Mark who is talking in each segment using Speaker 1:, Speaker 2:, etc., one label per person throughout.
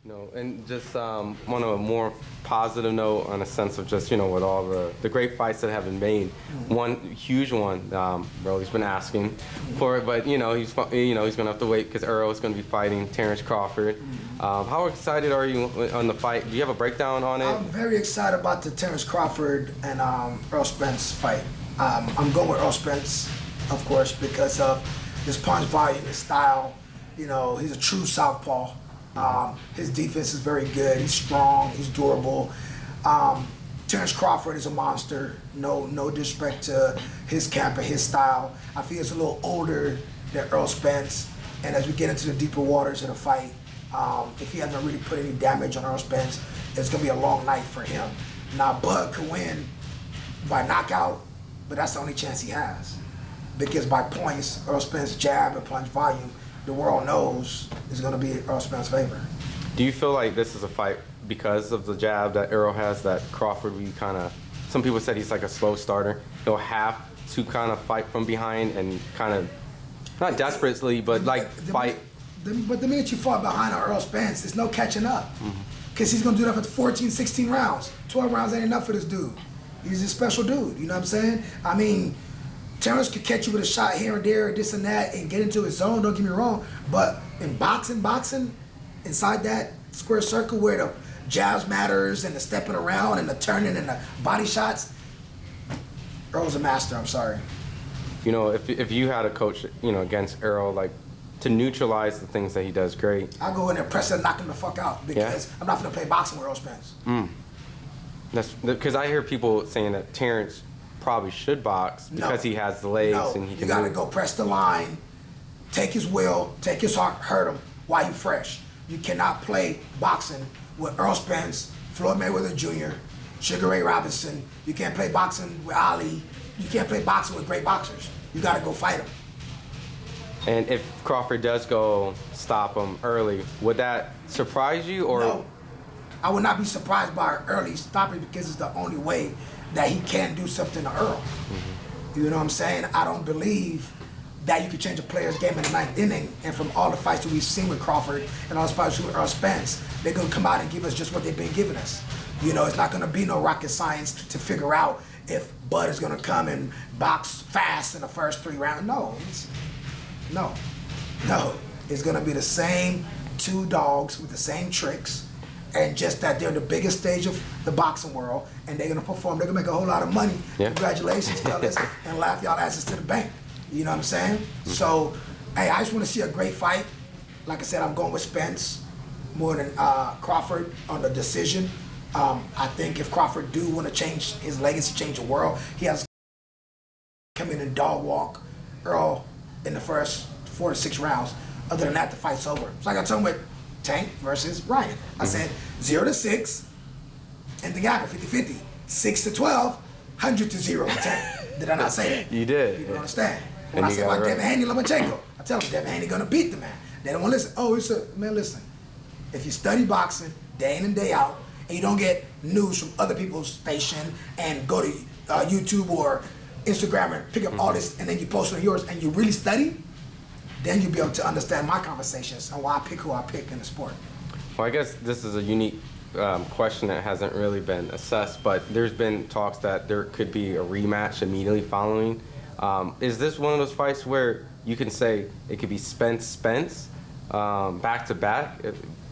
Speaker 1: No, and just on a more positive note, on a sense of just, with all the great fights that have been made, one huge one, Rolly's been asking for it, but he's gonna have to wait because Earl is gonna be fighting Terrence Crawford. How excited are you on the fight? Do you have a breakdown on it?
Speaker 2: I'm very excited about the Terrence Crawford and Earl Spence fight. I'm going with Earl Spence, of course, because of his punch volume, his style. He's a true southpaw. His defense is very good. He's strong. He's durable. Terrence Crawford is a monster. No disrespect to his camp and his style. I feel he's a little older than Earl Spence. And as we get into the deeper waters of the fight, if he hasn't really put any damage on Earl Spence, it's gonna be a long night for him. Now, Bud could win by knockout, but that's the only chance he has. Because by points, Earl Spence's jab and punch volume, the world knows is going to be Earl Spence's favor.
Speaker 1: Do you feel like this is a fight because of the jab that Earl has, that Crawford, some people said he's like a slow starter. He'll have to kind of fight from behind and kind of, not desperately, but fight.
Speaker 2: But the minute you fall behind on Earl Spence, there's no catching up. Because he's going to do that for 14, 16 rounds. 12 rounds ain't enough for this dude. He's a special dude, you know what I'm saying? I mean, Terrence could catch you with a shot here and there, this and that, and get into his zone, don't get me wrong. But in boxing, inside that square circle where the jabs matters and the stepping around and the turning and the body shots, Earl's a master, I'm sorry.
Speaker 1: If you had a coach, against Earl, to neutralize the things that he does great.
Speaker 2: I go in there, press and knock him the fuck out because I'm not gonna play boxing with Earl Spence.
Speaker 1: That's because I hear people saying that Terrence probably should box because he has the legs and he can.
Speaker 2: You gotta
Speaker 1: move.
Speaker 2: go press the line, take his will, take his heart, hurt him while you fresh. You cannot play boxing with Earl Spence, Floyd Mayweather Jr., Sugar Ray Robinson. You can't play boxing with Ali. You can't play boxing with great boxers. You gotta go fight him.
Speaker 1: And if Crawford does go stop him early, would that surprise you or?
Speaker 2: No, I would not be surprised by an early stoppage because it's the only way that he can do something to Earl. You know what I'm saying? I don't believe that you could change a player's game in the ninth inning, and from all the fights that we've seen with Crawford and all the fights with Earl Spence, they're gonna come out and give us just what they've been giving us. It's not gonna be no rocket science to figure out if Bud is gonna come and box fast in the first 3 rounds. No. It's gonna be the same 2 dogs with the same tricks, and just that they're the biggest stage of the boxing world, and they're gonna perform. They're gonna make a whole lot of money.
Speaker 1: Yeah.
Speaker 2: Congratulations, fellas, and laugh y'all asses to the bank. You know what I'm saying? So, hey, I just want to see a great fight. Like I said, I'm going with Spence more than Crawford on the decision. I think if Crawford do want to change his legacy, change the world, he has to come in and dog walk Earl in the first 4 to 6 rounds. Other than that, the fight's over. It's like I told him with Tank versus Ryan. I said 0 to 6, and the gap at 50-50. 6 to 12, 100 to 0 to Tank. Did I not say that?
Speaker 1: You did.
Speaker 2: People don't understand. When I say about Devin Haney, Lomachenko, I tell them Devin Haney gonna beat the man. They don't want to listen. Man, listen. If you study boxing day in and day out, and you don't get news from other people's station and go to YouTube or Instagram and pick up all this, and then you post on yours, and you really study, then you'll be able to understand my conversations and why I pick who I pick in the sport.
Speaker 1: Well, I guess this is a unique question that hasn't really been assessed, but there's been talks that there could be a rematch immediately following. Is this one of those fights where you can say it could be Spence back to back?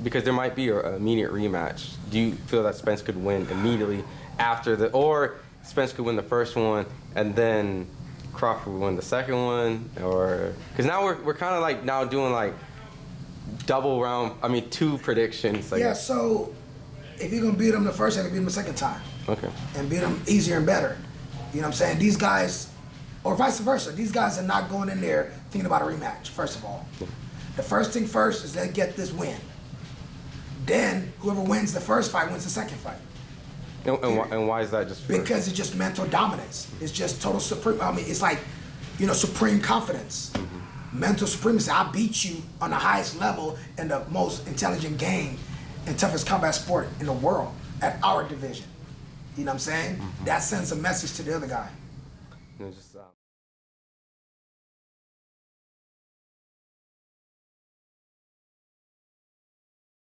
Speaker 1: Because there might be an immediate rematch. Do you feel that Spence could win immediately after or Spence could win the first one and then Crawford would win the second one? Or because now we're kind of now doing double round. 2 predictions.
Speaker 2: Yeah. So if you're gonna beat him the first time, you can beat him the second time.
Speaker 1: Okay.
Speaker 2: And beat him easier and better. You know what I'm saying? These guys, or vice versa, these guys are not going in there thinking about a rematch. First of all, the first thing first is they get this win. Then whoever wins the first fight wins the second fight.
Speaker 1: And why is that just?
Speaker 2: Because it's just mental dominance. It's just total supreme. It's like, supreme confidence, mental supremacy. I beat you on the highest level in the most intelligent game and toughest combat sport in the world at our division. You know what I'm saying? That sends a message to the other guy.
Speaker 1: Just,